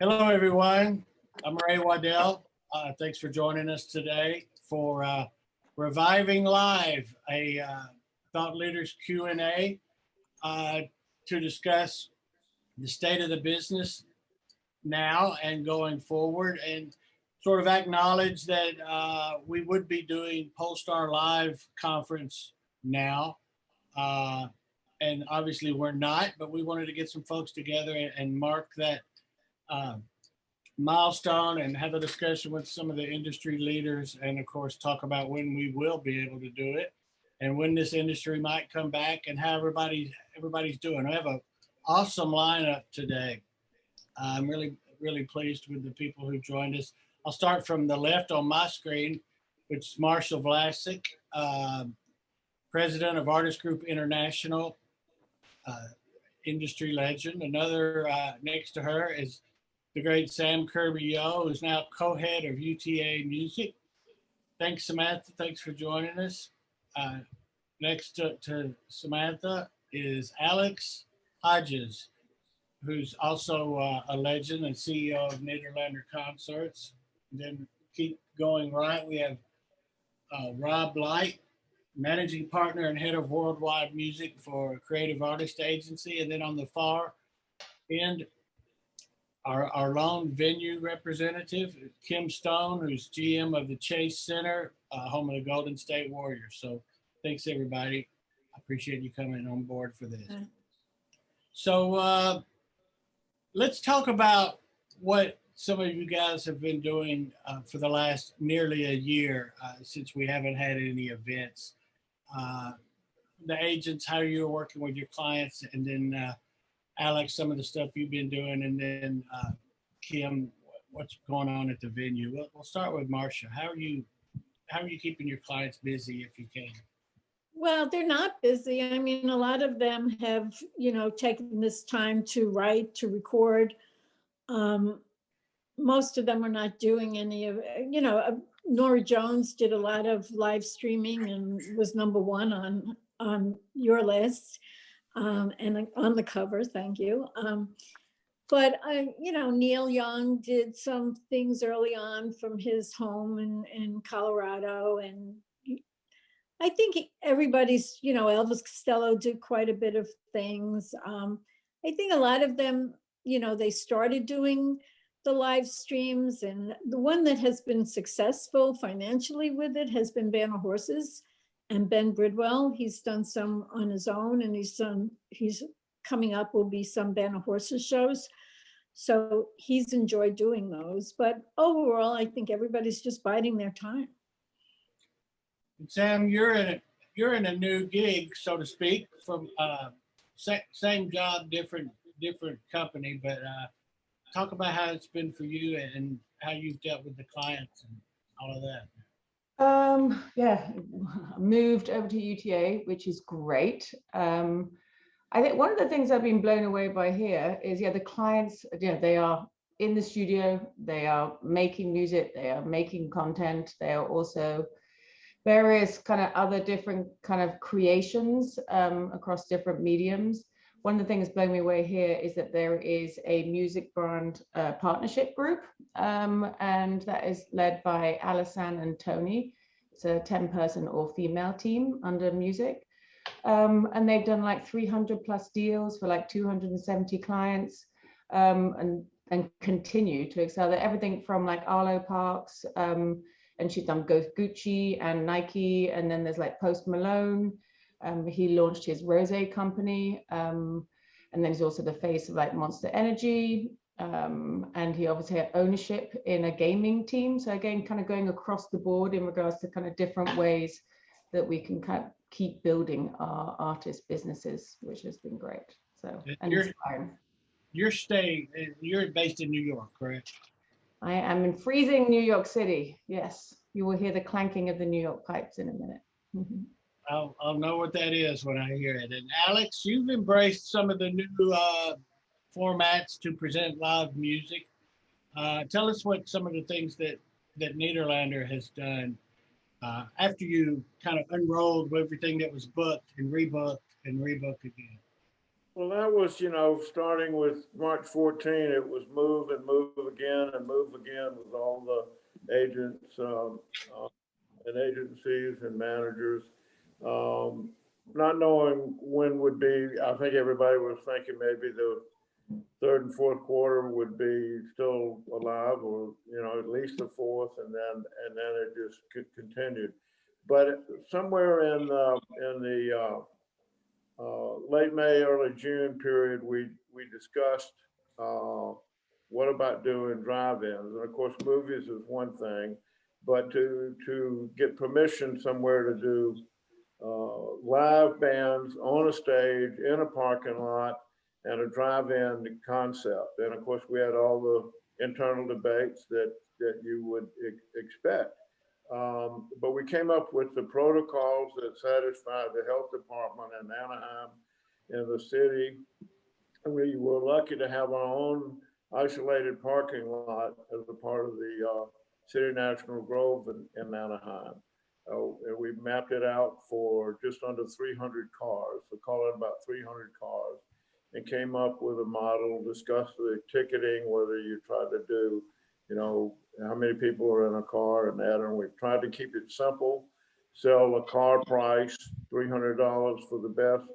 Hello, everyone. I'm Waddell. Thanks for joining us today for Reviving Live, a thought leaders Q&A to discuss the state of the business now and going forward, and sort of acknowledge that we would be doing Polestar Live conference now. And obviously we're not, but we wanted to get some folks together and mark that uh, milestone and have a discussion with some of the industry leaders, and of course talk about when we will be able to do it and when this industry might come back and how everybody's doing. I have an awesome lineup today. I'm really pleased with the people who joined us. I'll start from the left on my screen, which is Marsha Vlasic, president of Artist Group International, industry legend. Another next to her is the great Sam Kirby Yoh, who's now co-head of UTA Music. Thanks, Samantha. Thanks for joining us. Next to Samantha is Alex Hodges, who's also a legend and CEO of Nederlander Concerts. And then keep going right, we have Rob Light, managing partner and head of worldwide music for Creative Artist Agency. And then on the far end, our lone venue representative, Kim Stone, who's GM of the Chase Center, home of the Golden State Warriors. So thanks, everybody. I appreciate you coming on board for this. So let's talk about what some of you guys have been doing for the last nearly a year since we haven't had any events. The agents, how you're working with your clients, and then Alex, some of the stuff you've been doing, and then Kim, what's going on at the venue. We'll start with Marsha. How are you keeping your clients busy if you can? Well, they're not busy. I mean, a lot of them have, taken this time to write, to record. Most of them are not doing any of, Nora Jones did a lot of live streaming and was #1 on your list. And on the cover, thank you. But Neil Young did some things early on from his home in Colorado, and I think everybody's, Elvis Costello did quite a bit of things. I think a lot of them, they started doing the live streams, and the one that has been successful financially with it has been Banner Horses. And Ben Bridwell, he's done some on his own, and he's coming up will be some Banner Horses shows. So he's enjoyed doing those. But overall, I think everybody's just biding their time. Sam, you're in a new gig, so to speak, from same job, different company, but talk about how it's been for you and how you've dealt with the clients and all of that. Yeah, moved over to UTA, which is great. I think one of the things I've been blown away by here is, the clients, they are in the studio, they are making music, they are making content, they are also various kind of other different kind of creations across different mediums. One of the things blowing me away here is that there is a music brand partnership group, and that is led by Alison and Tony. It's a 10-person all-female team under music. And they've done like 300 plus deals for like 270 clients, and continue to excel at everything from like Arlo Parks, and she's done both Gucci and Nike, and then there's like Post Malone. He launched his Rosé company, and then he's also the face of like Monster Energy, and he obviously had ownership in a gaming team. So again, kind of going across the board in regards to kind of different ways that we can kind of keep building our artist businesses, which has been great. So, and you're based in New York, correct? I am in freezing New York City. Yes, you will hear the clanking of the New York pipes in a minute. I'll know what that is when I hear it. And Alex, you've embraced some of the new formats to present live music. Tell us what some of the things that Nederlander has done after you kind of unrolled everything that was booked and rebooked again. Well, that was, starting with March 14, it was move and move again and move again with all the agents and agencies and managers. Not knowing when would be, I think everybody was thinking maybe the third and fourth quarter would be still alive, or at least the fourth, and then it just continued. But somewhere in the late May, early June period, we discussed what about doing drive-ins, and of course, movies is one thing, but to get permission somewhere to do live bands on a stage in a parking lot and a drive-in concept. And of course, we had all the internal debates that you would expect. But we came up with the protocols that satisfied the health department in Anaheim and the city. We were lucky to have our own isolated parking lot as a part of the City National Grove in Anaheim. And we mapped it out for just under 300 cars, so call it about 300 cars, and came up with a model, discussed the ticketing, whether you tried to do, how many people are in a car and that, and we tried to keep it simple, sell a car price, $300 for the best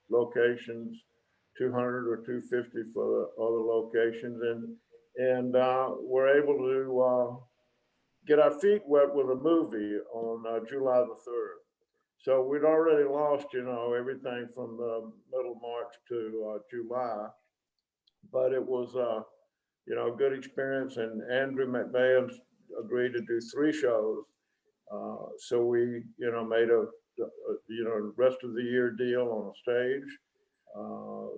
locations, 200 or 250 for the other locations, and we're able to get our feet wet with a movie on July the 3rd. So we'd already lost, everything from the middle of March to July, but it was, a good experience. And Andrew McMahon agreed to do 3 shows. So we, made a rest of the year deal on a stage,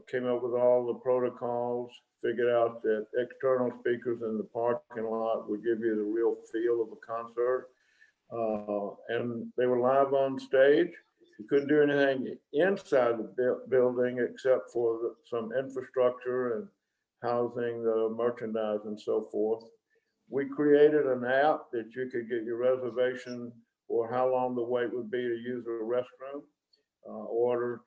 came up with all the protocols, figured out that external speakers in the parking lot would give you the real feel of a concert. And they were live on stage. You couldn't do anything inside the building except for some infrastructure and housing, the merchandise and so forth. We created an app that you could get your reservation or how long the wait would be to use a restroom, order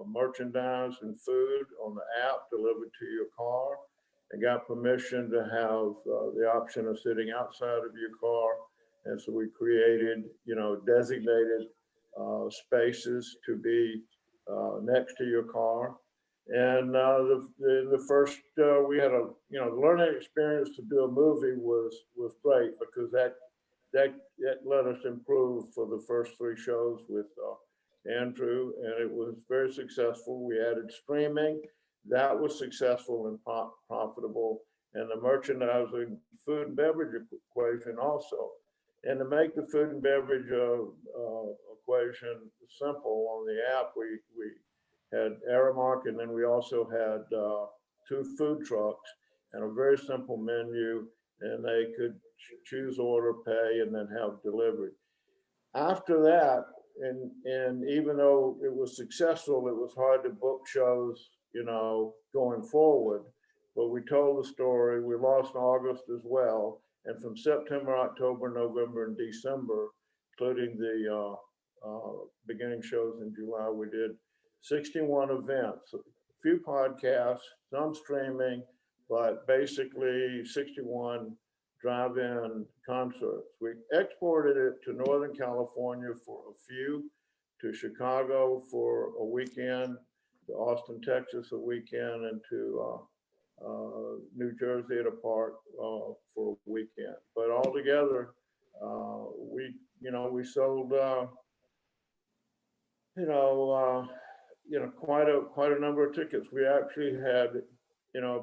merchandise and food on the app delivered to your car, and got permission to have the option of sitting outside of your car. And so we created, designated spaces to be next to your car. And the first, we had a, learning experience to do a movie was great, because that let us improve for the first 3 shows with Andrew, and it was very successful. We added streaming. That was successful and profitable. And the merchandising, food and beverage equation also. And to make the food and beverage equation simple on the app, we had Aramark, and then we also had 2 food trucks and a very simple menu, and they could choose, order, pay, and then have delivery. After that, and even though it was successful, it was hard to book shows, going forward. But we told the story. We lost August as well. And from September, October, November, and December, including the beginning shows in July, we did 61 events, a few podcasts, some streaming, but basically 61 drive-in concerts. We exported it to Northern California for a few, to Chicago for a weekend, to Austin, Texas a weekend, and to New Jersey at a park for a weekend. But altogether, we sold quite a number of tickets. We actually had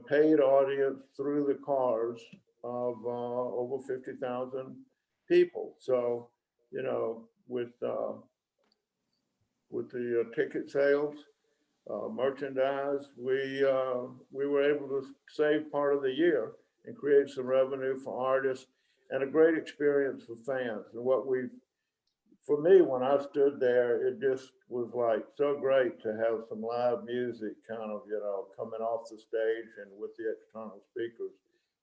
paid audience through the cars of over 50,000 people. So with the ticket sales, merchandise, we were able to save part of the year and create some revenue for artists, and a great experience for fans. And for me, when I stood there, it just was like so great to have some live music kind of, coming off the stage, and with the external speakers,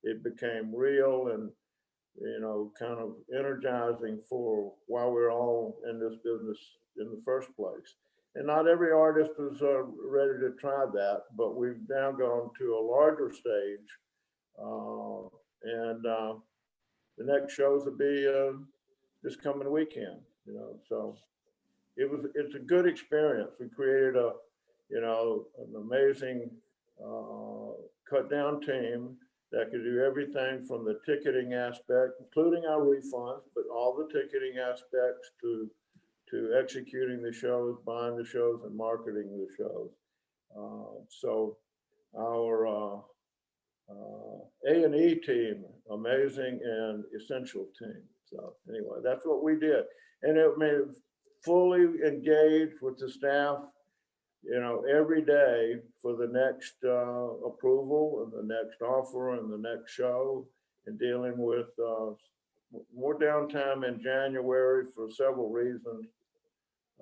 it became real and, kind of energizing for why we're all in this business in the first place. and not every artist is ready to try that, but we've now gone to a larger stage. And the next shows will be this coming weekend, you know, so it's a good experience. We created an amazing cut down team that could do everything from the ticketing aspect, including our refunds, but all the ticketing aspects to executing the shows, buying the shows, and marketing the shows. So our A&E team, amazing and essential team. So anyway, that's what we did. And it made fully engaged with the staff, you know, every day for the next approval and the next offer and the next show, and dealing with more downtime in January for several reasons.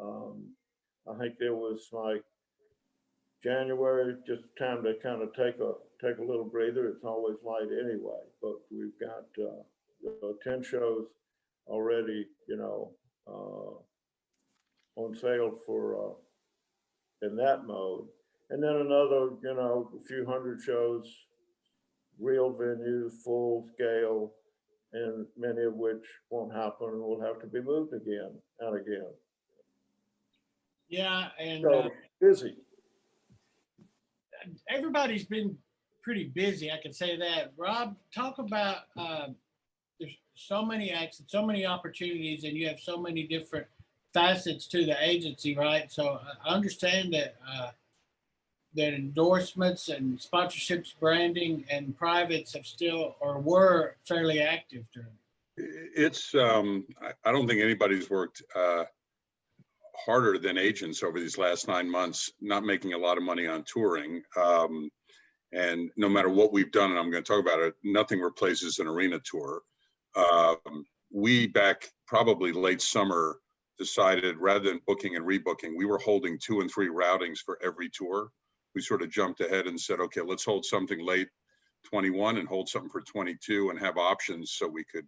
I think there was like January, just time to kind of take a little breather. It's always light anyway, but we've got 10 shows already, you know, on sale for in that mode, and then another, you know, a few hundred shows, real venues, full scale, and many of which won't happen and will have to be moved again and again. Yeah, and So busy. everybody's been pretty busy. I can say that. Rob, talk about there's so many acts, so many opportunities, and you have so many different facets to the agency, right? So I understand that that endorsements and sponsorships, branding, and privates have still or were fairly active during. It's I don't think anybody's worked harder than agents over these last 9 months, not making a lot of money on touring. And no matter what we've done, and I'm going to talk about it, nothing replaces an arena tour. We back probably late summer decided, rather than booking and rebooking, we were holding 2 and 3 routings for every tour. We sort of jumped ahead and said, okay, let's hold something late 21 and hold something for 22 and have options so we could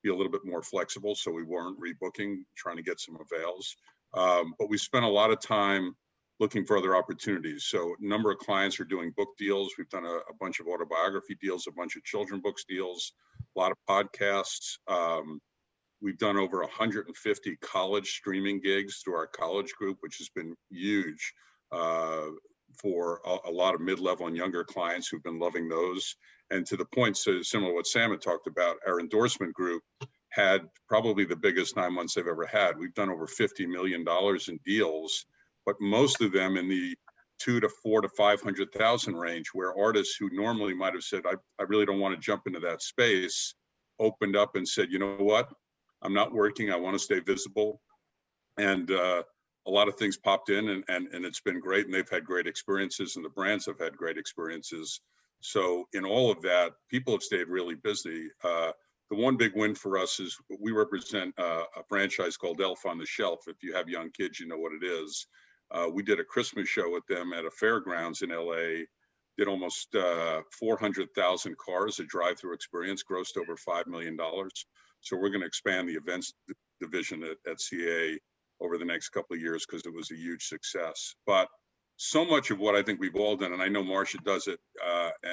be a little bit more flexible, so we weren't rebooking, trying to get some avails. But we spent a lot of time looking for other opportunities. So a number of clients are doing book deals. We've done a bunch of autobiography deals, a bunch of children books deals, a lot of podcasts. We've done over 150 college streaming gigs through our college group, which has been huge for a lot of mid-level and younger clients who've been loving those. And to the point, so similar to what Sam had talked about, our endorsement group had probably the biggest 9 months they've ever had. We've done over $50 million in deals, but most of them in the 200 to 400 to 500,000 range, where artists who normally might have said, I really don't want to jump into that space, opened up and said, you know what, I'm not working, I want to stay visible. And a lot of things popped in, and it's been great, and they've had great experiences, and the brands have had great experiences. So in all of that, people have stayed really busy. The one big win for us is we represent a franchise called Elf on the Shelf. If you have young kids, you know what it is. We did a Christmas show with them at a fairgrounds in LA, did almost 400,000 cars, a drive-through experience, grossed over $5 million. So we're going to expand the events division at CA over the next couple of years because it was a huge success. But so much of what I think we've all done, and I know Marsha does it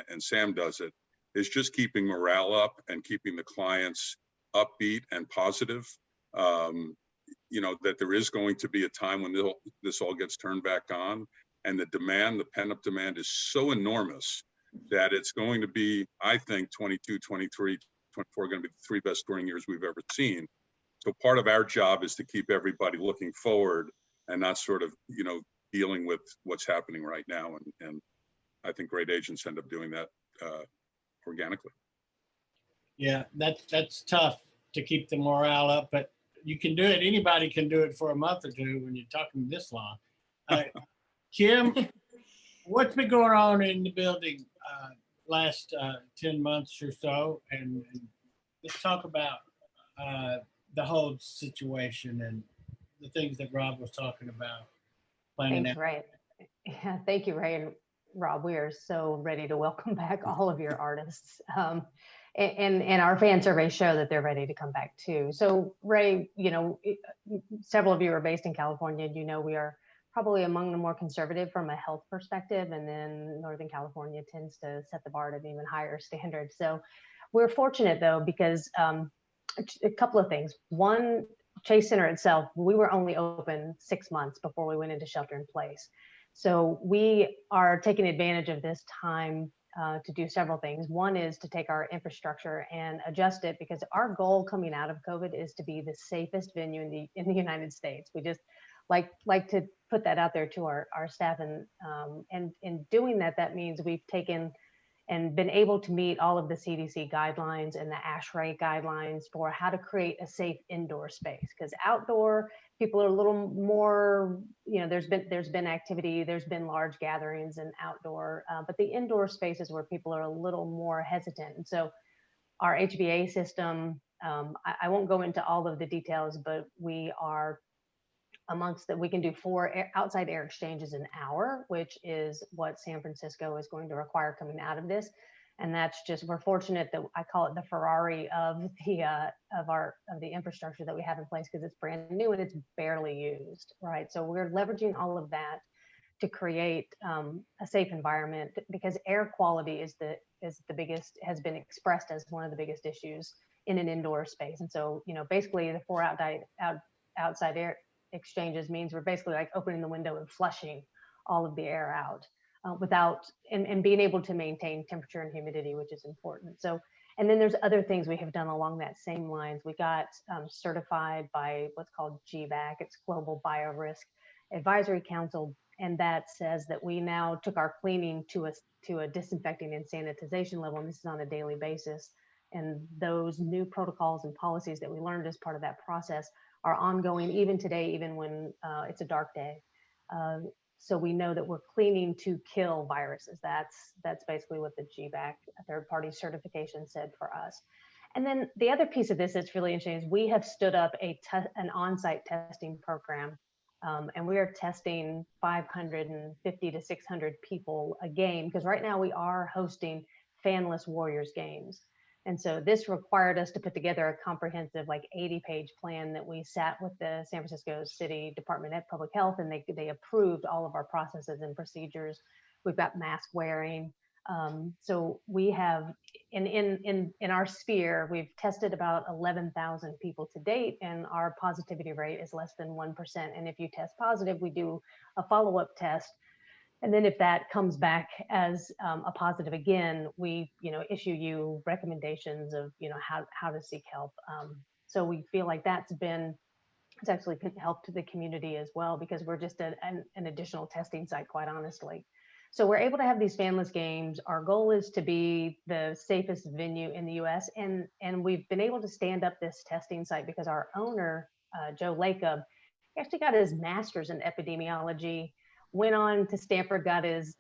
and Sam does it, is just keeping morale up and keeping the clients upbeat and positive. You know, that there is going to be a time when this all gets turned back on, and the demand, the pent-up demand is so enormous that it's going to be, I think, 22, 23, 24 are going to be the 3 best touring years we've ever seen. So part of our job is to keep everybody looking forward and not sort of, you know, dealing with what's happening right now. And I think great agents end up doing that organically. Yeah, that's tough to keep the morale up, but you can do it. Anybody can do it for a month or two when you're talking this long. Kim, what's been going on in the building last 10 months or so? And let's talk about the whole situation and the things that Rob was talking about. Thanks, Ray. Yeah, thank you, Ray and Rob. We are so ready to welcome back all of your artists. And our fan surveys show that they're ready to come back too. So Ray, you know, several of you are based in California. You know, we are probably among the more conservative from a health perspective. And then Northern California tends to set the bar at an even higher standard. So we're fortunate though, because a couple of things. One, Chase Center itself, we were only open 6 months before we went into shelter in place. So we are taking advantage of this time to do several things. One is to take our infrastructure and adjust it, because our goal coming out of COVID is to be the safest venue in the United States. We just like to put that out there to our staff, and in doing that, that means we've taken and been able to meet all of the CDC guidelines and the ASHRAE guidelines for how to create a safe indoor space. Because outdoor, people are a little more, you know, there's been activity, there's been large gatherings and outdoor, but the indoor spaces where people are a little more hesitant. And so our HVA system, I won't go into all of the details, but we are amongst that, we can do 4 outside air exchanges an hour, which is what San Francisco is going to require coming out of this. And that's just, we're fortunate that I call it the Ferrari of the infrastructure that we have in place, because it's brand new and it's barely used, right? So we're leveraging all of that to create a safe environment, because air quality is the biggest, has been expressed as one of the biggest issues in an indoor space. And so, you know, basically the 4 outside air exchanges means we're basically like opening the window and flushing all of the air out without and being able to maintain temperature and humidity, which is important. So, and then there's other things we have done along that same lines. We got certified by what's called GBAC, it's Global Biorisk Advisory Council, and that says that we now took our cleaning to a disinfecting and sanitization level, and this is on a daily basis. And those new protocols and policies that we learned as part of that process are ongoing even today, even when it's a dark day. So we know that we're cleaning to kill viruses. That's basically what the GBAC third-party certification said for us. And then the other piece of this that's really interesting is we have stood up an on-site testing program, and we are testing 550 to 600 people a game, because right now we are hosting fanless Warriors games. And so this required us to put together a comprehensive, like 80-page plan that we sat with the San Francisco City Department of Public Health, and they approved all of our processes and procedures. We've got mask wearing. So we have, in our sphere, we've tested about 11,000 people to date, and our positivity rate is less than 1%. And if you test positive, we do a follow-up test. And then if that comes back as a positive again, we, you know, issue you recommendations of, you know, how to seek help. So we feel like it's actually helped the community as well, because we're just an additional testing site, quite honestly. So we're able to have these fanless games. Our goal is to be the safest venue in the US. And we've been able to stand up this testing site because our owner, Joe Lacob, actually got his master's in epidemiology, went on to Stanford, got his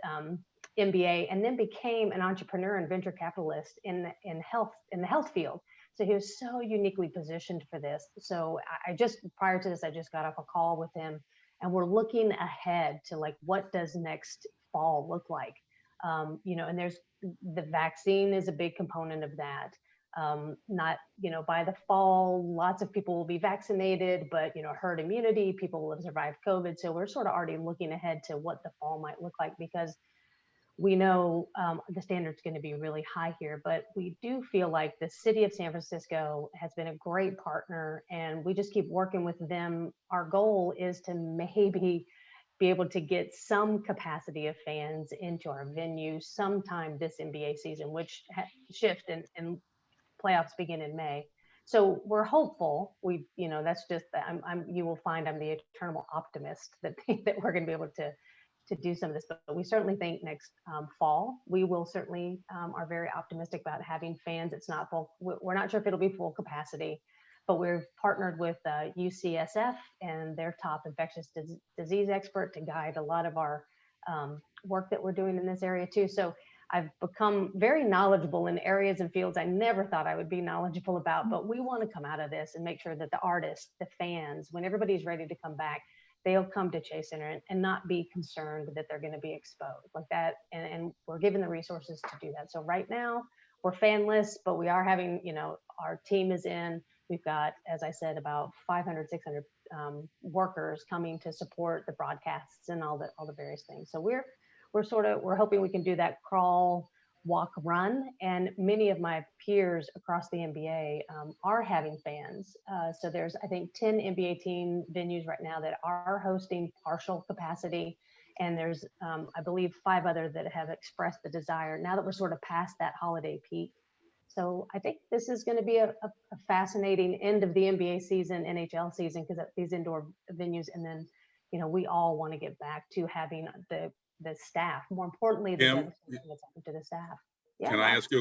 MBA, and then became an entrepreneur and venture capitalist in the health field. So he was so uniquely positioned for this. So prior to this, I just got off a call with him, and we're looking ahead to like, what does next fall look like? You know, and there's the vaccine is a big component of that. Not, you know, by the fall, lots of people will be vaccinated, but, you know, herd immunity, people will have survived COVID. So we're sort of already looking ahead to what the fall might look like, because we know the standard's going to be really high here, but we do feel like the city of San Francisco has been a great partner, and we just keep working with them. Our goal is to maybe be able to get some capacity of fans into our venue sometime this NBA season, which shift and playoffs begin in May. So we're hopeful. You know, that's just you will find I'm the eternal optimist that we're going to be able to do some of this, but we certainly think next fall, we will certainly are very optimistic about having fans. It's not full. We're not sure if it'll be full capacity, but we've partnered with UCSF and their top infectious disease expert to guide a lot of our work that we're doing in this area too. So I've become very knowledgeable in areas and fields I never thought I would be knowledgeable about, but we want to come out of this and make sure that the artists, the fans, when everybody's ready to come back, they'll come to Chase Center and not be concerned that they're going to be exposed like that. And we're given the resources to do that. So right now we're fanless, but we are having, you know, our team is in. We've got, as I said, about 500, 600 workers coming to support the broadcasts and all the various things. So we're hoping we can do that crawl, walk, run, and many of my peers across the NBA are having fans. So there's, I think, 10 NBA team venues right now that are hosting partial capacity, and there's, I believe, 5 others that have expressed the desire now that we're sort of past that holiday peak. So I think this is going to be a fascinating end of the NBA season, NHL season, because these indoor venues, and then, you know, we all want to get back to having the staff. More importantly, the Pam, devastation that's happened to the staff. Yeah, Can I ask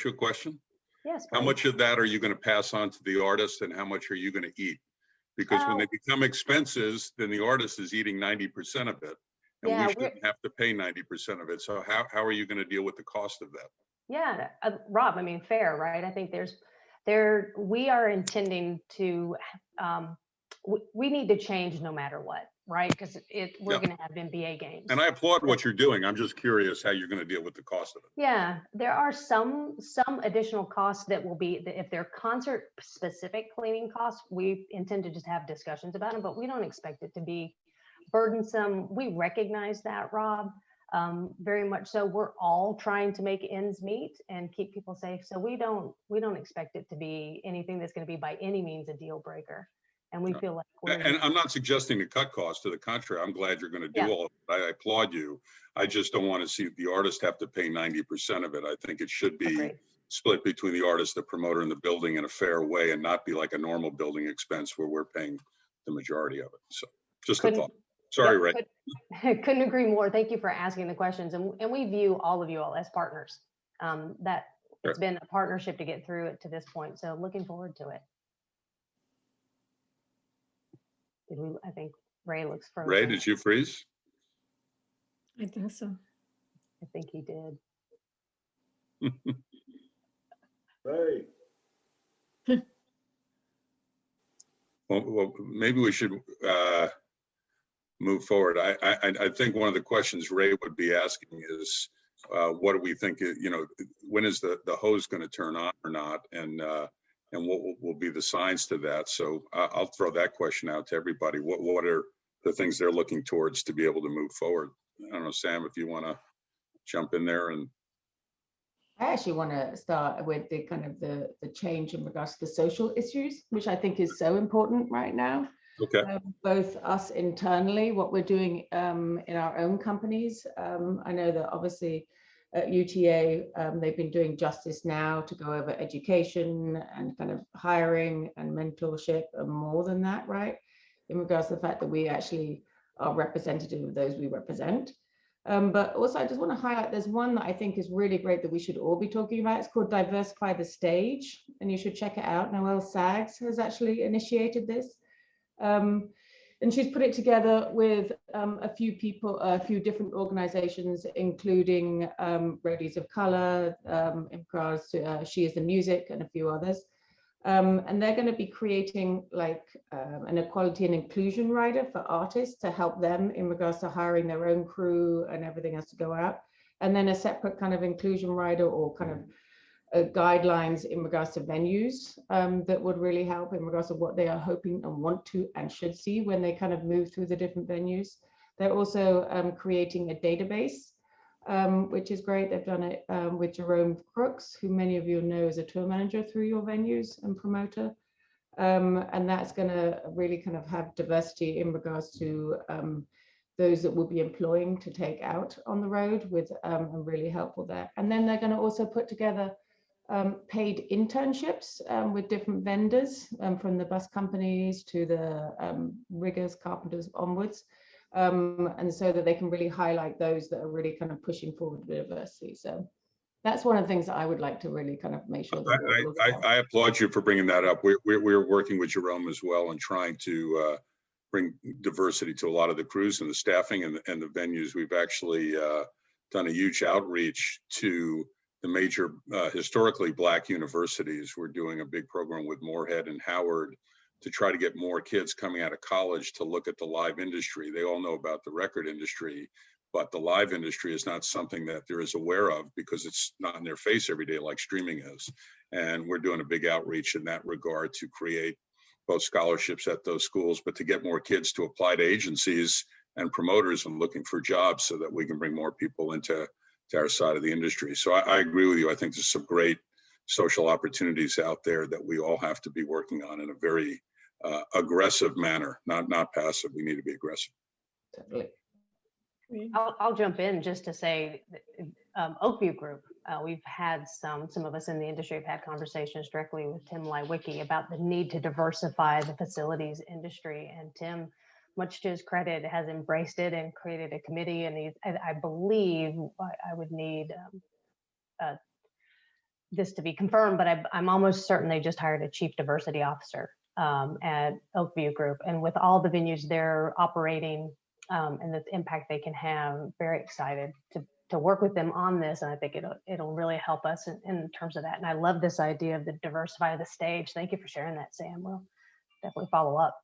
you a question? Yes. How please. much of that are you going to pass on to the artist, and how much are you going to eat? Because when they become expenses, then the artist is eating 90% of it, and Yeah, we shouldn't have to pay 90% of it. So how are you going to deal with the cost of that? Yeah, Rob, I mean, fair, right? I think we are intending to, we need to change no matter what, right? Because we're Yeah. going to have NBA games. And I applaud what you're doing. I'm just curious how you're going to deal with the cost of it. Yeah, there are some additional costs that will be, if they're concert specific cleaning costs, we intend to just have discussions about them, but we don't expect it to be burdensome. We recognize that, Rob. Very much so. We're all trying to make ends meet and keep people safe. So we don't expect it to be anything that's going to be by any means a deal breaker. And we feel like And I'm not suggesting to cut costs. To the contrary, I'm glad you're going to do all of it. I applaud you. I just don't want to see the artist have to pay 90% of it. I think it should be split between the artist, the promoter, and the building in a fair way, and not be like a normal building expense where we're paying the majority of it. So just a thought. Sorry, Ray. Couldn't agree more. Thank you for asking the questions. And we view all of you all as partners. That it's been a partnership to get through it to this point. So looking forward to it. I think Ray looks frozen. Ray, did you freeze? I think so. I think he did. Hey. Well, maybe we should move forward. I think one of the questions Ray would be asking is, what do we think? You know, when is the hose going to turn on or not, and what will be the signs to that? So I'll throw that question out to everybody. What are the things they're looking towards to be able to move forward? I don't know, Sam, if you want to jump in there. And I actually want to start with the kind of the change in regards to the social issues, which I think is so important right now. Okay. Both us internally, what we're doing in our own companies. I know that obviously at UTA, they've been doing Justice Now to go over education and kind of hiring and mentorship and more than that, right? In regards to the fact that we actually are representative of those we represent. But also I just want to highlight, there's one that I think is really great that we should all be talking about. It's called Diversify the Stage, and you should check it out. Noelle Sags has actually initiated this. And she's put it together with a few people, a few different organizations, including Roadies of Color, in regards to She Is the Music, and a few others. And they're going to be creating like an equality and inclusion rider for artists to help them in regards to hiring their own crew and everything has to go out. And then a separate kind of inclusion rider or kind of guidelines in regards to venues that would really help in regards to what they are hoping and want to and should see when they kind of move through the different venues. They're also creating a database, which is great. They've done it with Jerome Crooks, who many of you know is a tour manager through your venues and promoter. And that's going to really kind of have diversity in regards to those that will be employing to take out on the road with and really helpful there. And then they're going to also put together paid internships with different vendors from the bus companies to the riggers, carpenters onwards. And so that they can really highlight those that are really kind of pushing forward with diversity. So that's one of the things that I would like to really kind of make sure that I applaud you for bringing that up. We're working with Jerome as well and trying to bring diversity to a lot of the crews and the staffing and the venues. We've actually done a huge outreach to the major historically Black universities. We're doing a big program with Moorhead and Howard to try to get more kids coming out of college to look at the live industry. They all know about the record industry, but the live industry is not something that they're as aware of because it's not in their face every day like streaming is. And we're doing a big outreach in that regard to create both scholarships at those schools, but to get more kids to apply to agencies and promoters and looking for jobs so that we can bring more people into our side of the industry. So I agree with you. I think there's some great social opportunities out there that we all have to be working on in a very aggressive manner, not passive. We need to be aggressive. Definitely. I'll jump in just to say, Oakview Group, we've had some of us in the industry have had conversations directly with Tim Lywicki about the need to diversify the facilities industry. And Tim, much to his credit, has embraced it and created a committee. And I believe I would need this to be confirmed, but I'm almost certain they just hired a chief diversity officer at Oakview Group. And with all the venues they're operating and the impact they can have, very excited to work with them on this. And I think it'll really help us in terms of that. And I love this idea of the diversify of the stage. Thank you for sharing that, Sam. We'll definitely follow up.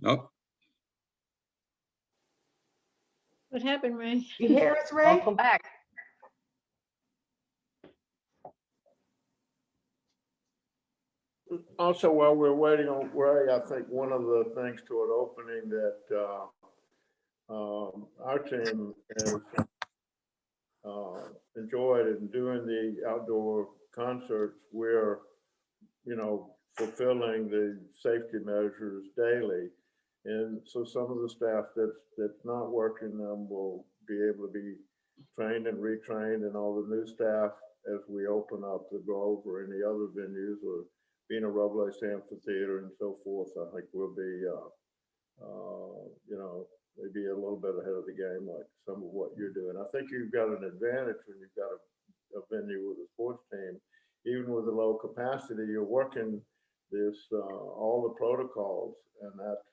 No. What happened, Ray? You hear us, Ray? Welcome back. Also, while we're waiting on Ray, I think one of the things to an opening that our team has enjoyed in doing the outdoor concerts, we're, fulfilling the safety measures daily. And so some of the staff that's not working them will be able to be trained and retrained, and all the new staff as we open up the Grove or any other venues or being a Robles Amphitheater and so forth. I think we'll be, maybe a little bit ahead of the game, like some of what you're doing. I think you've got an advantage when you've got a venue with a sports team. Even with the low capacity, you're working this all the protocols, and that's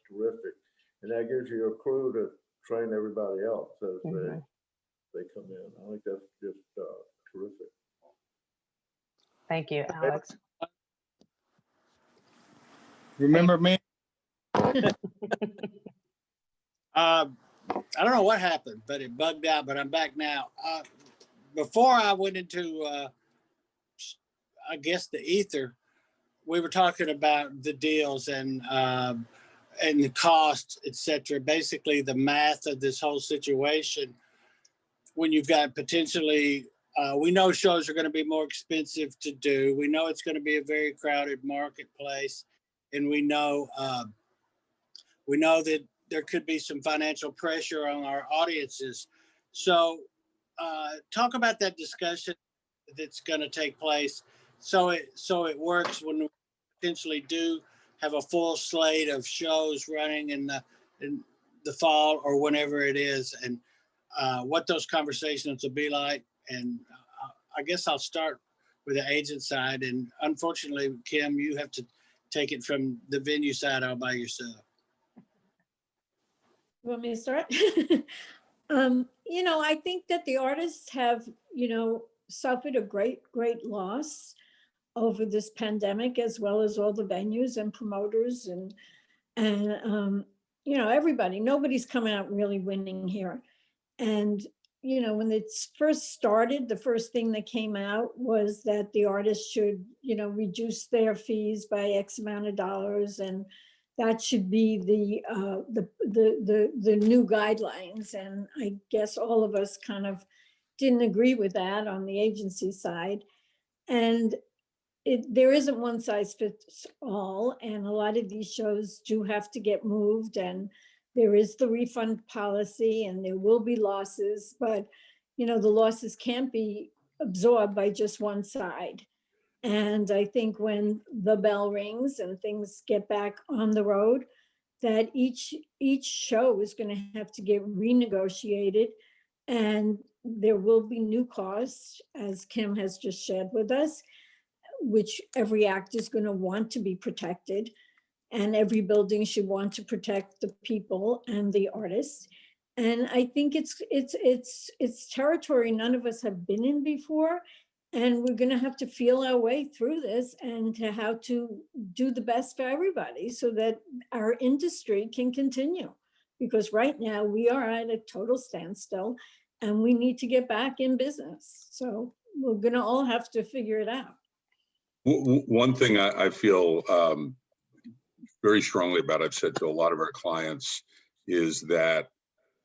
terrific. And that gives you a crew to train everybody else as they come in. I think that's just terrific. Thank you, Alex. Remember me? I don't know what happened, but it bugged out, but I'm back now. Before I went into, I guess, the ether, we were talking about the deals and the costs, et cetera. Basically, the math of this whole situation. When you've got potentially, we know shows are going to be more expensive to do. We know it's going to be a very crowded marketplace, and we know that there could be some financial pressure on our audiences. So talk about that discussion that's going to take place so it works when we potentially do have a full slate of shows running in the fall or whenever it is, and what those conversations will be like. And I guess I'll start with the agent side. And unfortunately, Kim, you have to take it from the venue side all by yourself. You want me to start? I think that the artists have, suffered a great loss over this pandemic, as well as all the venues and promoters and everybody. Nobody's coming out really winning here. And, when it first started, the first thing that came out was that the artists should, reduce their fees by X amount of dollars, and that should be the new guidelines. And I guess all of us kind of didn't agree with that on the agency side. And there isn't one size fits all, and a lot of these shows do have to get moved, and there is the refund policy, and there will be losses, but the losses can't be absorbed by just one side. And I think when the bell rings and things get back on the road, that each show is going to have to get renegotiated, and there will be new costs, as Kim has just shared with us, which every act is going to want to be protected, and every building should want to protect the people and the artists. And I think it's territory none of us have been in before. And we're going to have to feel our way through this, and to how to do the best for everybody so that our industry can continue. Because right now we are at a total standstill, and we need to get back in business. So we're going to all have to figure it out. One thing I feel very strongly about, I've said to a lot of our clients, is that,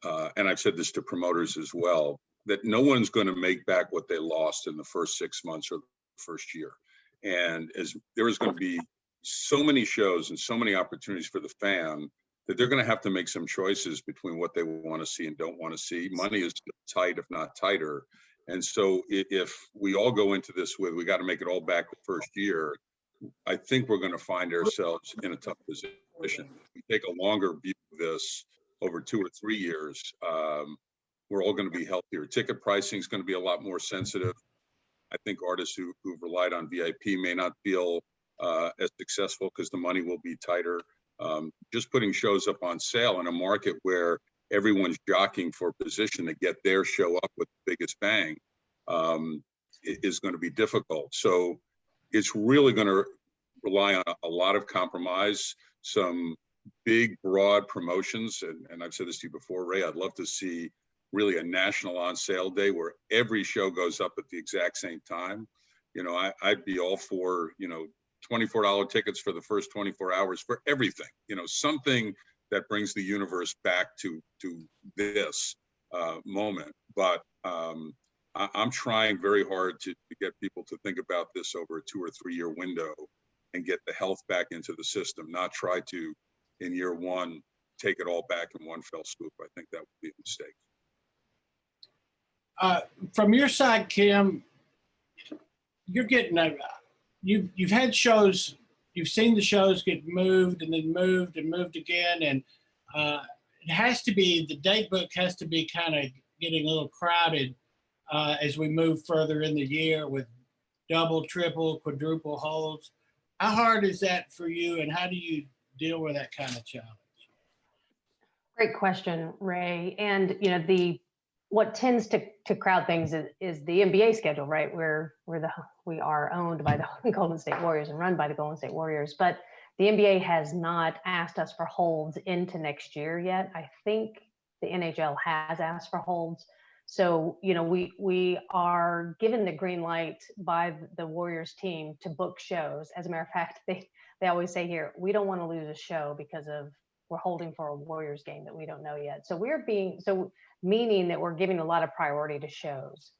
and I've said this to promoters as well, that no one's going to make back what they lost in the first 6 months or the first year. And as there is going to be so many shows and so many opportunities for the fan, that they're going to have to make some choices between what they want to see and don't want to see. Money is tight, if not tighter. And so if we all go into this with, we got to make it all back the first year, I think we're going to find ourselves in a tough position. If we take a longer view of this over 2 or 3 years, we're all going to be healthier. Ticket pricing is going to be a lot more sensitive. I think artists who've relied on VIP may not feel as successful because the money will be tighter. Just putting shows up on sale in a market where everyone's jockeying for position to get their show up with the biggest bang is going to be difficult. So it's really going to rely on a lot of compromise, some big, broad promotions. And I've said this to you before, Ray, I'd love to see really a national on sale day where every show goes up at the exact same time. You know, I'd be all for, you know, $24 tickets for the first 24 hours for everything, you know, something that brings the universe back to this moment. But I'm trying very hard to get people to think about this over a 2 or 3 year window and get the health back into the system, not try to, in year one, take it all back in one fell swoop. I think that would be a mistake. From your side, Kim, you're getting you've had shows, you've seen the shows get moved and then moved and moved again, and it has to be, the date book has to be kind of getting a little crowded as we move further in the year with double, triple, quadruple holds. How hard is that for you, and how do you deal with that kind of challenge? Great question, Ray. And you know, what tends to crowd things is the NBA schedule, right? We are owned by the Golden State Warriors and run by the Golden State Warriors, but the NBA has not asked us for holds into next year yet. I think the NHL has asked for holds. So, you know, we are given the green light by the Warriors team to book shows. As a matter of fact, they always say here, we don't want to lose a show because we're holding for a Warriors game that we don't know yet. So meaning that we're giving a lot of priority to shows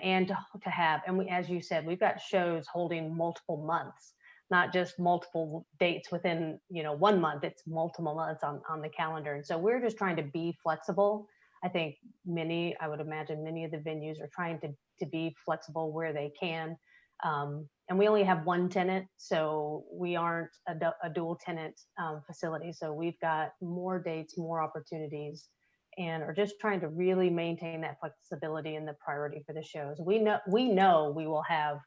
and to have, and as you said, we've got shows holding multiple months, not just multiple dates within, you know, 1 month, it's multiple months on the calendar. And so we're just trying to be flexible. I think I would imagine many of the venues are trying to be flexible where they can. And we only have one tenant, so we aren't a dual tenant facility. So we've got more dates, more opportunities, and are just trying to really maintain that flexibility and the priority for the shows. We know we will have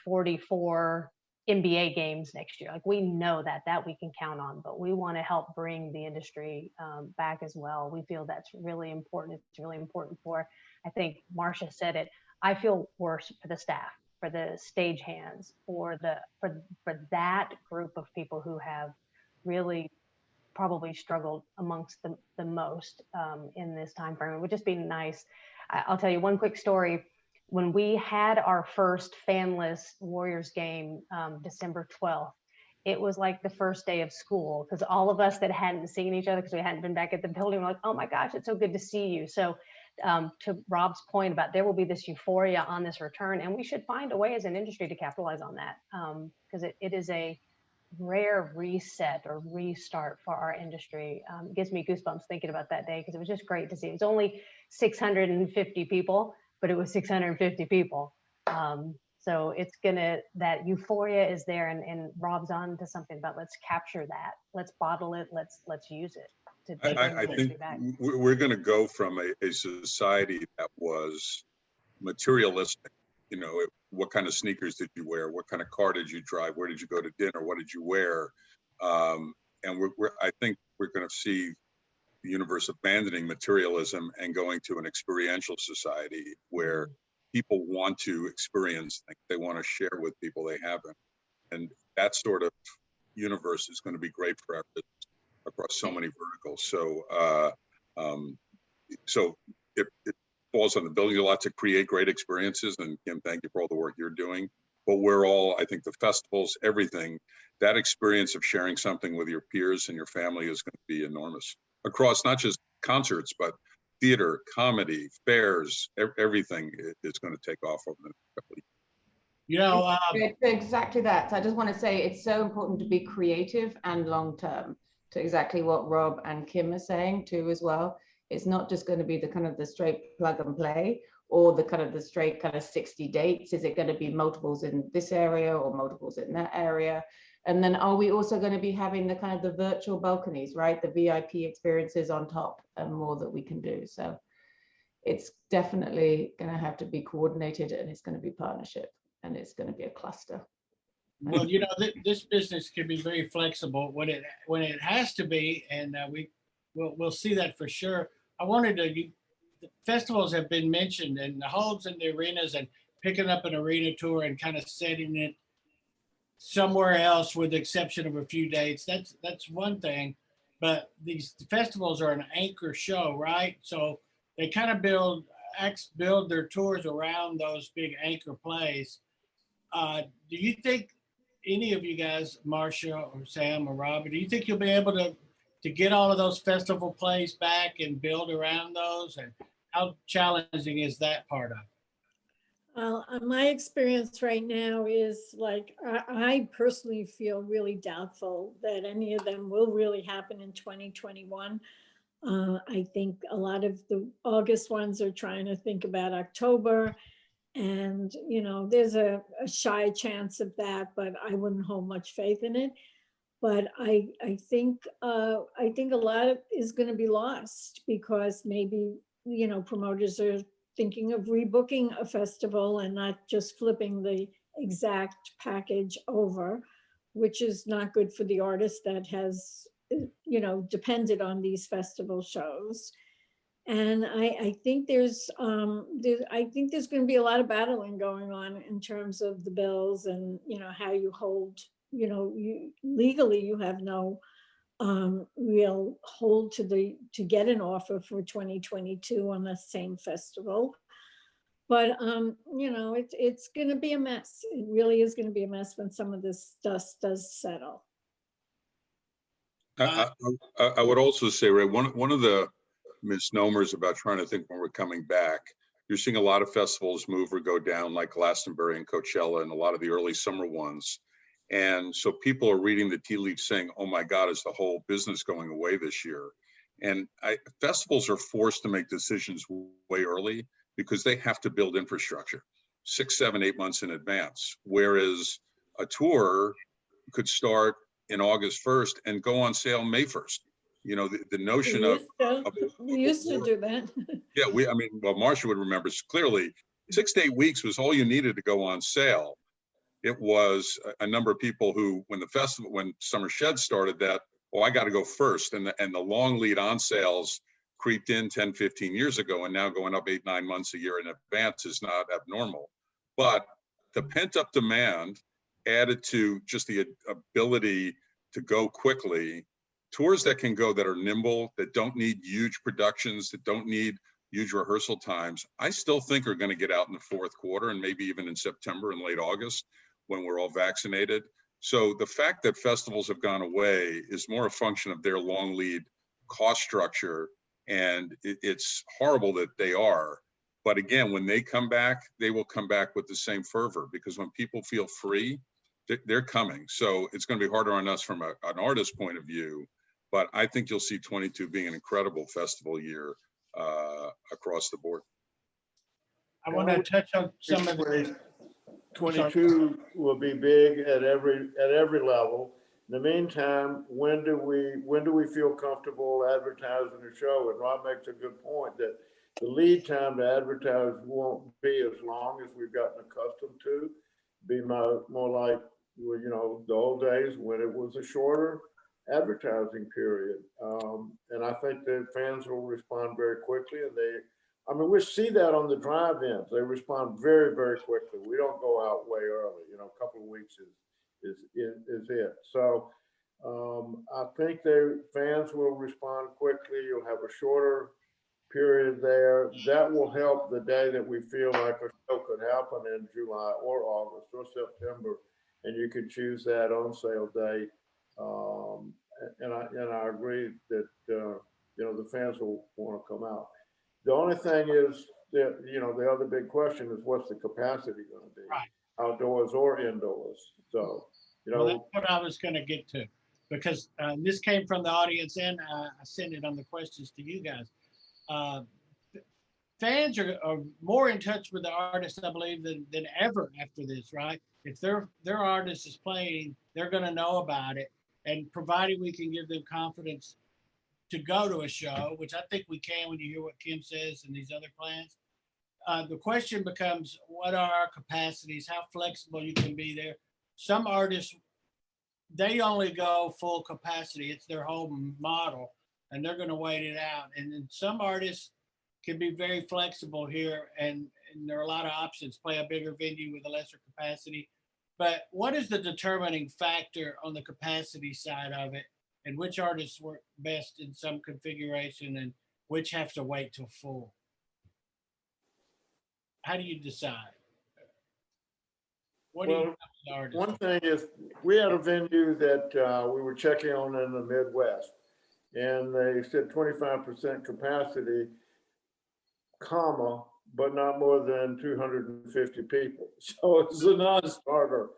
44 NBA games next year. Like, we know that we can count on, but we want to help bring the industry back as well. We feel that's really important. It's really important for, I think Marsha said it, I feel worse for the staff, for the stagehands, for that group of people who have really probably struggled amongst the most in this time frame. It would just be nice. I'll tell you one quick story. When we had our first fanless Warriors game, December 12th, it was like the first day of school, because all of us that hadn't seen each other because we hadn't been back at the building were like, oh my gosh, it's so good to see you. So to Rob's point about there will be this euphoria on this return, and we should find a way as an industry to capitalize on that, because it is a rare reset or restart for our industry. It gives me goosebumps thinking about that day, because it was just great to see. It was only 650 people, but it was 650 people. So that euphoria is there, and Rob's on to something about let's capture that, let's bottle it, let's use it. I think we're going to go from a society that was materialistic. You know, what kind of sneakers did you wear? What kind of car did you drive? Where did you go to dinner? What did you wear? And I think we're going to see the universe abandoning materialism and going to an experiential society where people want to experience things. They want to share with people they haven't. And that sort of universe is going to be great for our business across so many verticals. So it falls on the building a lot to create great experiences. And Kim, thank you for all the work you're doing. but we're all, I think the festivals, everything, that experience of sharing something with your peers and your family is going to be enormous across not just concerts, but theater, comedy, fairs, everything is going to take off over the next couple of years. You know, It's exactly that. So I just want to say it's so important to be creative and long-term, to exactly what Rob and Kim are saying too as well. It's not just going to be the kind of the straight plug and play or the kind of the straight kind of 60 dates. Is it going to be multiples in this area or multiples in that area? And then are we also going to be having the kind of the virtual balconies, right? The VIP experiences on top and more that we can do. So it's definitely going to have to be coordinated, and it's going to be partnership, and it's going to be a cluster. well, you know, this business can be very flexible when it has to be, and we'll see that for sure. I wanted to. The festivals have been mentioned, and the holds in the arenas, and picking up an arena tour and kind of setting it somewhere else, with the exception of a few dates. That's one thing, but these festivals are an anchor show, right? So they kind of build their tours around those big anchor plays. Do you think any of you guys, Marsha or Sam or Robert, do you think you'll be able to get all of those festival plays back and build around those? And how challenging is that part of it? Well, my experience right now is like, I personally feel really doubtful that any of them will really happen in 2021. I think a lot of the August ones are trying to think about October. And, you know, there's a shy chance of that, but I wouldn't hold much faith in it. But I think a lot is going to be lost, because maybe, you know, promoters are thinking of rebooking a festival and not just flipping the exact package over, which is not good for the artist that has, you know, depended on these festival shows. And I think there's going to be a lot of battling going on in terms of the bills, and, you know, how you hold, you know, legally you have no real hold to get an offer for 2022 on the same festival. But you know, it's going to be a mess. It really is going to be a mess when some of this dust does settle. I would also say, Ray, one of the misnomers about trying to think when we're coming back, you're seeing a lot of festivals move or go down, like Glastonbury and Coachella and a lot of the early summer ones. And so people are reading the tea leaves saying, oh my God, is the whole business going away this year? And festivals are forced to make decisions way early, because they have to build infrastructure 6, 7, 8 months in advance. Whereas a tour could start in August 1st and go on sale May 1st. You know, the notion we used to do that. Yeah, well, Marsha would remember clearly, 6 to 8 weeks was all you needed to go on sale. It was a number of people who, when Summer Shed started, that, oh, I got to go first. And the long lead on sales creeped in 10, 15 years ago, and now going up 8, 9 months a year in advance is not abnormal. But the pent up demand added to just the ability to go quickly, tours that can go, that are nimble, that don't need huge productions, that don't need huge rehearsal times, I still think are going to get out in the fourth quarter, and maybe even in September and late August when we're all vaccinated. So the fact that festivals have gone away is more a function of their long lead cost structure. And it's horrible that they are. But again, when they come back, they will come back with the same fervor, because when people feel free, they're coming. So it's going to be harder on us from an artist point of view. But I think you'll see 22 being an incredible festival year across the board. I want to touch on some of the 22 will be big at every level. In the meantime, when do we feel comfortable advertising the show? And Rob makes a good point that the lead time to advertise won't be as long as we've gotten accustomed to. Be more like, well, you know, the old days when it was a shorter advertising period. And I think that fans will respond very quickly, and we see that on the drive-ins. They respond very, very quickly. We don't go out way early. You know, a couple of weeks is it. So I think fans will respond quickly. You'll have a shorter period there. That will help the day that we feel like a show could happen in July or August or September, and you could choose that on sale date. And I agree that the fans will want to come out. The only thing is that the other big question is what's the capacity going to be, Right. outdoors or indoors. So Well, that's what I was going to get to, because this came from the audience, and I sent it on the questions to you guys. Fans are more in touch with the artists, I believe, than ever after this, right? If their artist is playing, they're going to know about it, and provided we can give them confidence to go to a show, which I think we can when you hear what Kim says and these other plans. The question becomes, what are our capacities? How flexible you can be there? Some artists, they only go full capacity. It's their whole model, and they're going to wait it out. And then some artists can be very flexible here, and there are a lot of options. Play a bigger venue with a lesser capacity. But what is the determining factor on the capacity side of it, and which artists work best in some configuration and which have to wait till full? How do you decide? What do you tell the artists? One thing is, we had a venue that we were checking on in the Midwest, and they said 25% capacity, comma, but not more than 250 people. So it's a non-starter.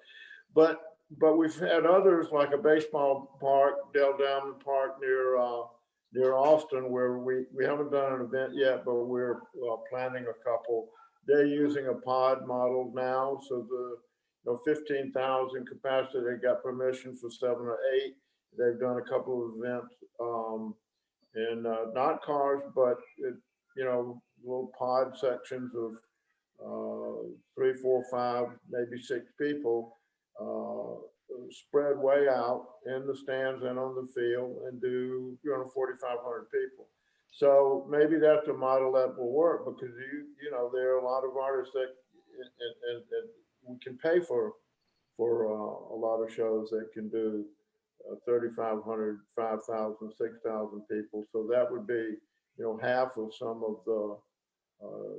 But we've had others, like a baseball park, Dell Diamond Park near Austin, where we haven't done an event yet, but we're planning a couple. They're using a pod model now, so the 15,000 capacity, they got permission for 7 or 8. They've done a couple of events, and not cars, but little pod sections of 3, 4, 5, maybe 6 people, spread way out in the stands and on the field, and do 4,500 people. So maybe that's a model that will work, because there are a lot of artists that and we can pay for a lot of shows that can do 3,500, 5,000, 6,000 people. So that would be half of some of the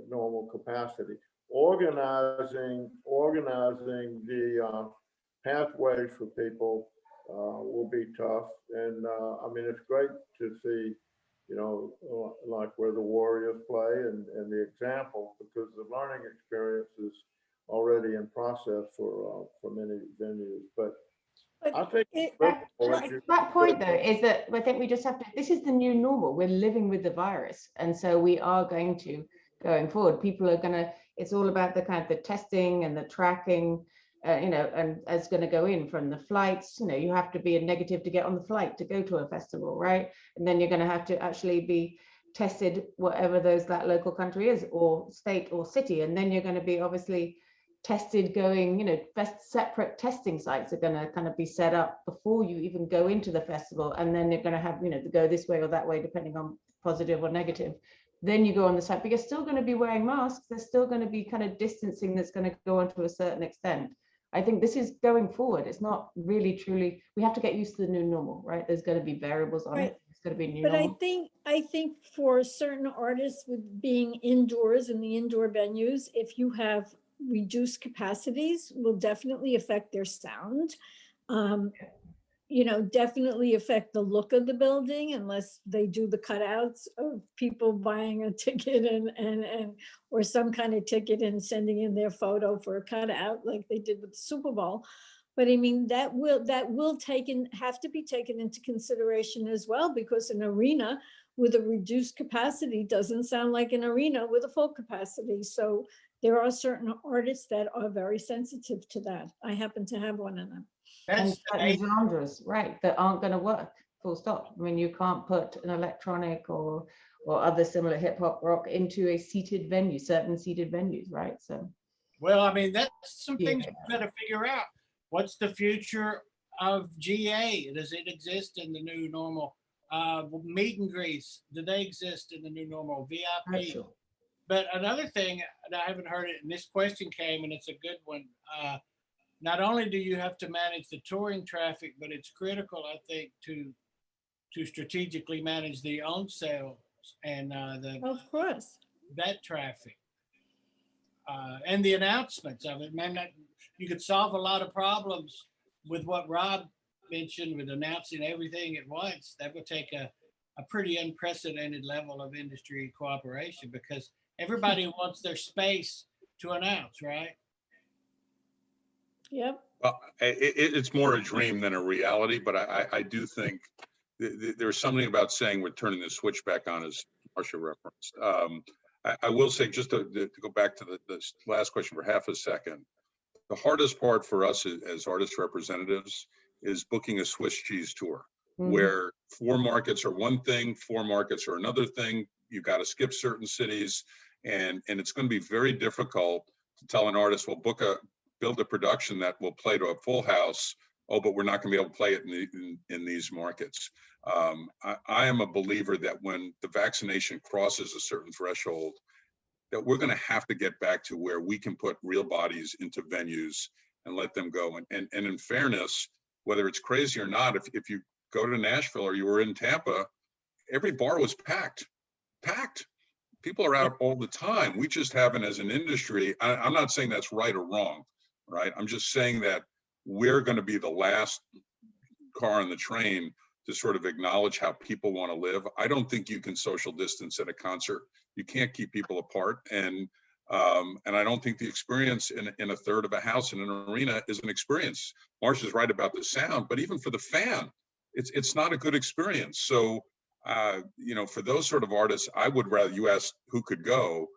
normal capacity. Organizing the pathways for people will be tough, and it's great to see like where the Warriors play and the example, because the learning experience is already in process for many venues. But I think that point though is that I think we just have to, this is the new normal. We're living with the virus, and so we are going to, going forward, people are going to, it's all about the kind of the testing and the tracking, and it's going to go in from the flights. You have to be a negative to get on the flight to go to a festival, right? And then you're going to have to actually be tested, whatever that local country is, or state or city, and then you're going to be obviously tested going, separate testing sites are going to kind of be set up before you even go into the festival, and then you're going to have to go this way or that way depending on positive or negative. Then you go on the site, but you're still going to be wearing masks. There's still going to be kind of distancing that's going to go on to a certain extent. I think this is going forward. It's not really truly, we have to get used to the new normal, right? There's going to be variables on it. It's going to be new normal. I think for certain artists, with being indoors in the indoor venues, if you have reduced capacities, will definitely affect their sound. Definitely affect the look of the building, unless they do the cutouts of people buying a ticket and or some kind of ticket and sending in their photo for a cutout like they did with the Super Bowl. But I mean, that will have to be taken into consideration as well, because an arena with a reduced capacity doesn't sound like an arena with a full capacity. So there are certain artists that are very sensitive to that. I happen to have one of them. And certain genres, right, that aren't going to work, full stop. I mean, you can't put an electronic or other similar hip hop rock into a seated venue, certain seated venues, right? So, well, I mean, that's some things we got to figure out. What's the future of GA? Does it exist in the new normal? Meet and greets, do they exist in the new normal? VIP? sure. But another thing, and I haven't heard it, and this question came, and it's a good one. Not only do you have to manage the touring traffic, but it's critical, I think, to strategically manage the on sales and Of course. that traffic. and the announcements of it. Man, you could solve a lot of problems with what Rob mentioned with announcing everything at once. That would take a pretty unprecedented level of industry cooperation because everybody wants their space to announce, right? Yep. Well, it's more a dream than a reality, but I do think there's something about saying we're turning the switch back on, as Marsha referenced. I will say, just to go back to the last question for half a second, the hardest part for us as artist representatives is booking a Swiss cheese tour, where 4 markets are one thing, 4 markets are another thing. You've got to skip certain cities, and it's going to be very difficult to tell an artist, well, build a production that will play to a full house. Oh, but we're not going to be able to play it in these markets. I am a believer that when the vaccination crosses a certain threshold, that we're going to have to get back to where we can put real bodies into venues and let them go. And in fairness, whether it's crazy or not, if you go to Nashville or you were in Tampa, every bar was packed. People are out all the time. We just haven't, as an industry, I'm not saying that's right or wrong, right? I'm just saying that we're going to be the last car on the train to sort of acknowledge how people want to live. I don't think you can social distance at a concert. You can't keep people apart. And I don't think the experience in a third of a house in an arena is an experience. Marsha's right about the sound, but even for the fan, it's not a good experience. So, for those sort of artists, I would rather, you ask who could go,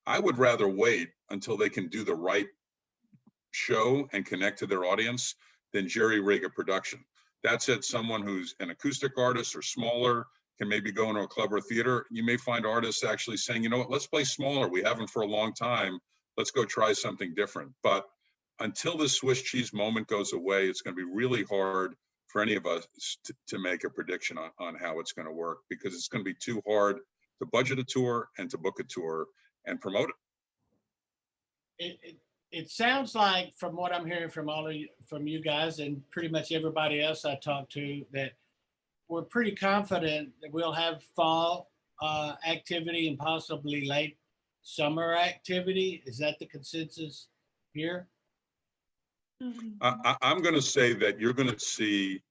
I would rather wait until they can do the right show and connect to their audience than jerry rig a production. That's it. Someone who's an acoustic artist or smaller can maybe go into a club or theater. You may find artists actually saying, you know what, let's play smaller. We haven't for a long time. Let's go try something different. But until this Swiss cheese moment goes away, it's going to be really hard for any of us to make a prediction on how it's going to work, because it's going to be too hard to budget a tour and to book a tour and promote it. It sounds like, from what I'm hearing from all of you, from you guys and pretty much everybody else I talked to, that we're pretty confident that we'll have fall activity and possibly late summer activity. Is that the consensus here? I'm going to say that you're going to see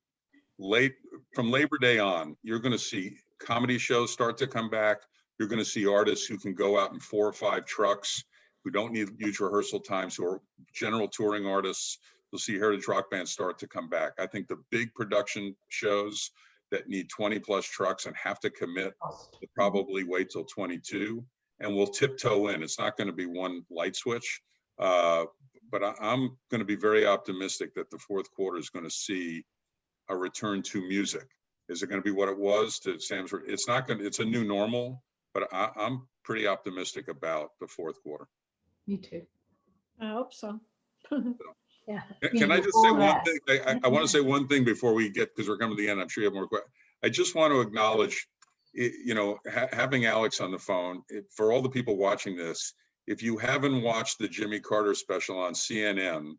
from Labor Day on, you're going to see comedy shows start to come back. You're going to see artists who can go out in 4 or 5 trucks, who don't need huge rehearsal times, who are general touring artists. You'll see Heritage Rock Bands start to come back. I think the big production shows that need 20 plus trucks and have to commit to probably wait till 22, and we'll tiptoe in. It's not going to be one light switch, but I'm going to be very optimistic that the fourth quarter is going to see a return to music. Is it going to be what it was to Sam's? It's not going to, it's a new normal, but I'm pretty optimistic about the fourth quarter. Me too. I hope so. Yeah. Can I just say one thing? I want to say one thing before we get, because we're coming to the end. I'm sure you have more questions. I just want to acknowledge, having Alex on the phone, for all the people watching this, if you haven't watched the Jimmy Carter special on CNN,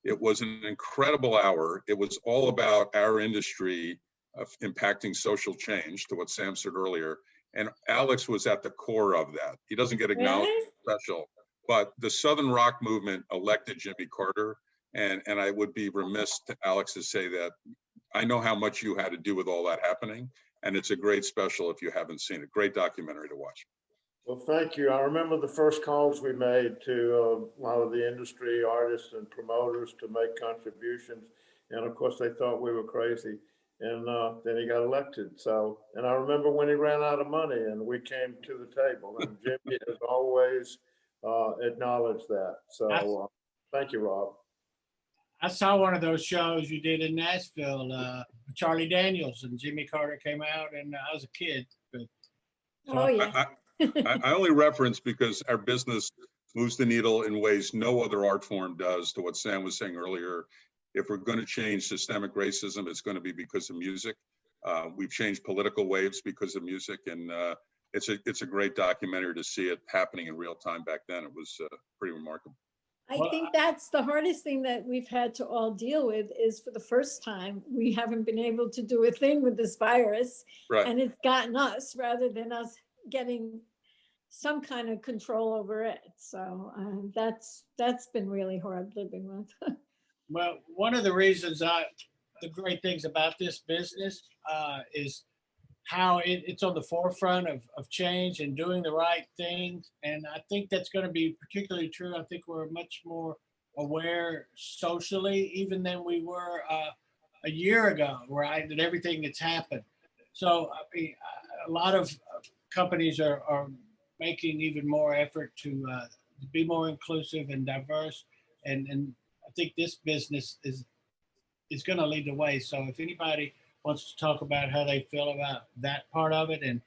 it was an incredible hour. It was all about our industry impacting social change, to what Sam said earlier. And Alex was at the core of that. He doesn't get acknowledged special, but the Southern rock movement elected Jimmy Carter. And I would be remiss to Alex to say that I know how much you had to do with all that happening. And it's a great special if you haven't seen it. Great documentary to watch. Well, thank you. I remember the first calls we made to a lot of the industry artists and promoters to make contributions. And of course, they thought we were crazy. And then he got elected. So, and I remember when he ran out of money and we came to the table, and Jimmy has always acknowledged that. So thank you, Rob. I saw one of those shows you did in Nashville, Charlie Daniels, and Jimmy Carter came out, and I was a kid. But, Oh, yeah. I only reference because our business moves the needle in ways no other art form does, to what Sam was saying earlier. If we're going to change systemic racism, it's going to be because of music. We've changed political waves because of music, and it's a great documentary to see it happening in real time back then. It was pretty remarkable. I think that's the hardest thing that we've had to all deal with, is for the first time, we haven't been able to do a thing with this virus. Right. And it's gotten us rather than us getting some kind of control over it. So that's been really hard living with. Well, one of the reasons the great things about this business is how it's on the forefront of change and doing the right things. And I think that's going to be particularly true. I think we're much more aware socially, even than we were a year ago, right? That everything that's happened. So I mean, a lot of companies are making even more effort to be more inclusive and diverse. And I think this business is going to lead the way. So if anybody wants to talk about how they feel about that part of it and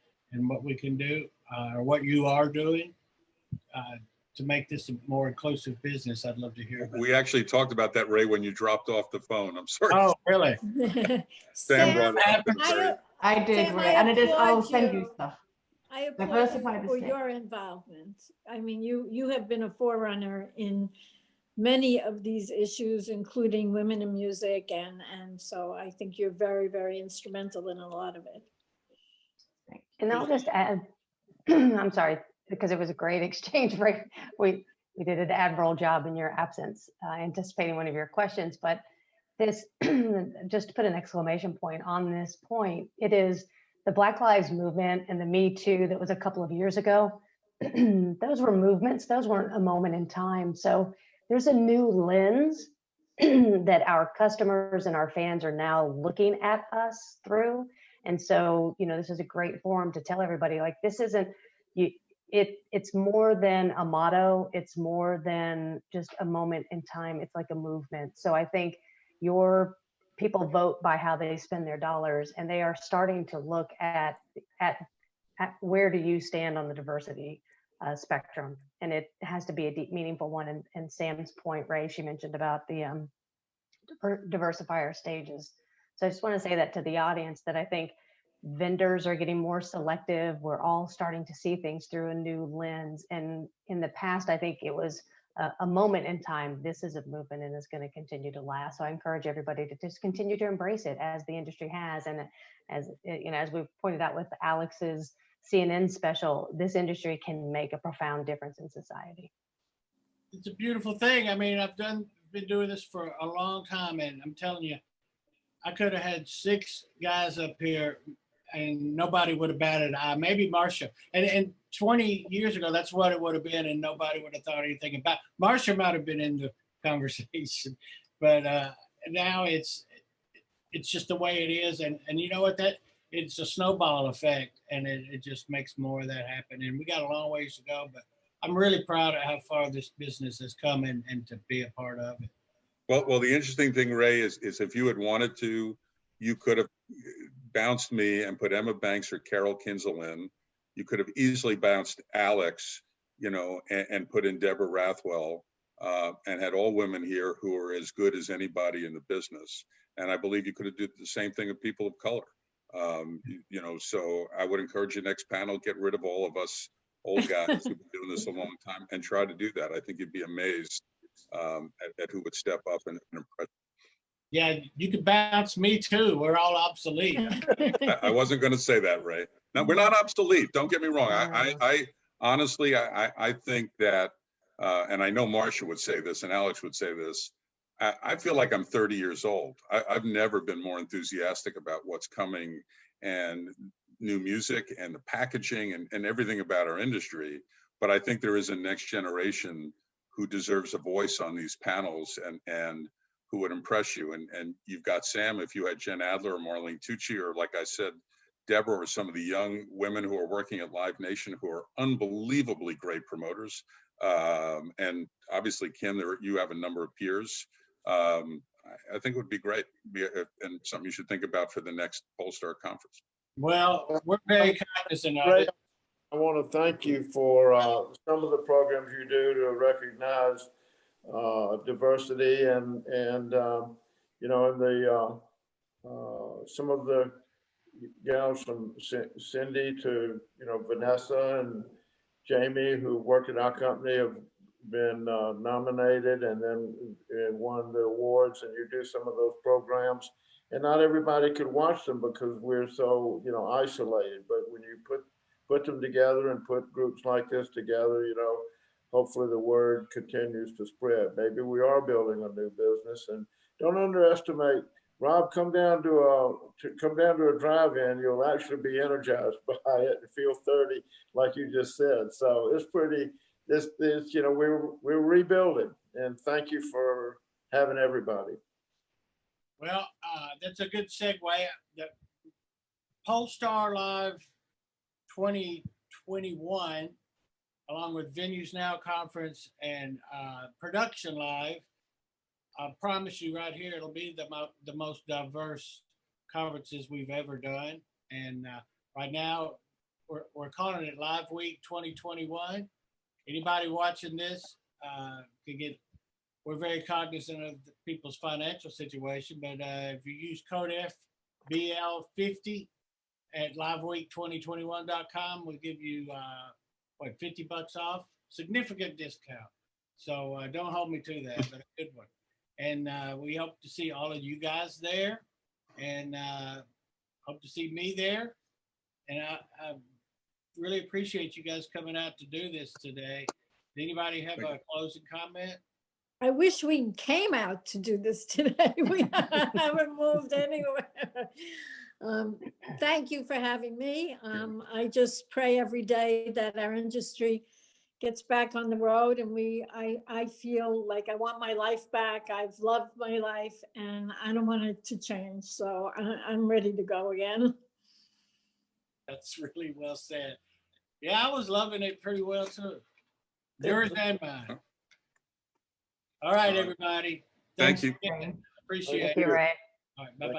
what we can do or what you are doing to make this a more inclusive business, I'd love to hear about it. We actually talked about that, Ray, when you dropped off the phone. I'm sorry. Oh, really? Sam brought it up. I did, Sam, Ray, I and it is. I'll applaud send you. you stuff. I applaud Diversify you the for state. your involvement. I mean, you have been a forerunner in many of these issues, including women in music, and so I think you're very, very instrumental in a lot of it. And I'll just add, I'm sorry, because it was a great exchange, right? We did an admirable job in your absence, anticipating one of your questions, but this, just to put an exclamation point on this point, it is the Black Lives Movement and the Me Too that was a couple of years ago. Those were movements, those weren't a moment in time. So there's a new lens that our customers and our fans are now looking at us through. And so, this is a great forum to tell everybody, like, this isn't, it's more than a motto. It's more than just a moment in time. It's like a movement. So I think your people vote by how they spend their dollars, and they are starting to look at where do you stand on the diversity spectrum. And it has to be a deep, meaningful one. And Sam's point, Ray, she mentioned about the diversify our stages. So I just want to say that to the audience, that I think vendors are getting more selective. We're all starting to see things through a new lens. And in the past, I think it was a moment in time. This is a movement and is going to continue to last. So I encourage everybody to just continue to embrace it as the industry has. And as we've pointed out with Alex's CNN special, this industry can make a profound difference in society. It's a beautiful thing. I mean, I've been doing this for a long time, and I'm telling you, I could have had 6 guys up here and nobody would have batted an eye. Maybe Marsha. And 20 years ago, that's what it would have been, and nobody would have thought anything about it. Marsha might have been in the conversation, but now it's just the way it is. And you know what? It's a snowball effect, and it just makes more of that happen. And we got a long ways to go, but I'm really proud of how far this business has come and to be a part of it. Well, the interesting thing, Ray, is if you had wanted to, you could have bounced me and put Emma Banks or Carol Kinzel in. You could have easily bounced Alex, and put in Deborah Rathwell, and had all women here who are as good as anybody in the business. And I believe you could have did the same thing with people of color. So I would encourage you next panel, get rid of all of us old guys who've been doing this a long time and try to do that. I think you'd be amazed at who would step up and impress. Yeah, you could bounce me too. We're all obsolete. I wasn't going to say that, Ray. Now, we're not obsolete. Don't get me wrong. I honestly, I think that, and I know Marsha would say this and Alex would say this, I feel like I'm 30 years old. I've never been more enthusiastic about what's coming and new music and the packaging and everything about our industry. But I think there is a next generation who deserves a voice on these panels and who would impress you. And you've got Sam, if you had Jen Adler or Marlene Tucci, or like I said, Deborah, or some of the young women who are working at Live Nation, who are unbelievably great promoters. And obviously, Kim, you have a number of peers. I think it would be great and something you should think about for the next Polestar conference. Well, we're very cognizant of it. I want to thank you for some of the programs you do to recognize diversity and some of the gals from Cindy to Vanessa and Jamie who work at our company have been nominated and then won the awards, and you do some of those programs, and not everybody could watch them because we're so isolated. But when you put put them together and put groups like this together, you know, hopefully the word continues to spread. Maybe we are building a new business, and don't underestimate. Rob, come down to a drive-in. You'll actually be energized by it and feel 30, like you just said. So it's pretty. This you know, we're rebuilding, and thank you for having everybody. Well, that's a good segue. The Polestar Live 2021, along with Venues Now Conference and Production Live, I promise you right here, it'll be the most diverse conferences we've ever done. And right now, we're calling it Live Week 2021. Anybody watching this can get, we're very cognizant of the people's financial situation, but if you use code FBL50 at liveweek2021.com, we'll give you, what, $50 off? Significant discount. So don't hold me to that, but a good one. And we hope to see all of you guys there, and hope to see me there. And I really appreciate you guys coming out to do this today. Does anybody have a closing comment? I wish we came out to do this today. We haven't moved anywhere. Thank you for having me. I just pray every day that our industry gets back on the road, and I feel like I want my life back. I've loved my life, and I don't want it to change. So I'm ready to go again. That's really well said. Yeah, I was loving it pretty well too. Yours and mine. All right, everybody. Thank you. Again. Appreciate Thank it. you, Ray. All right, bye-bye.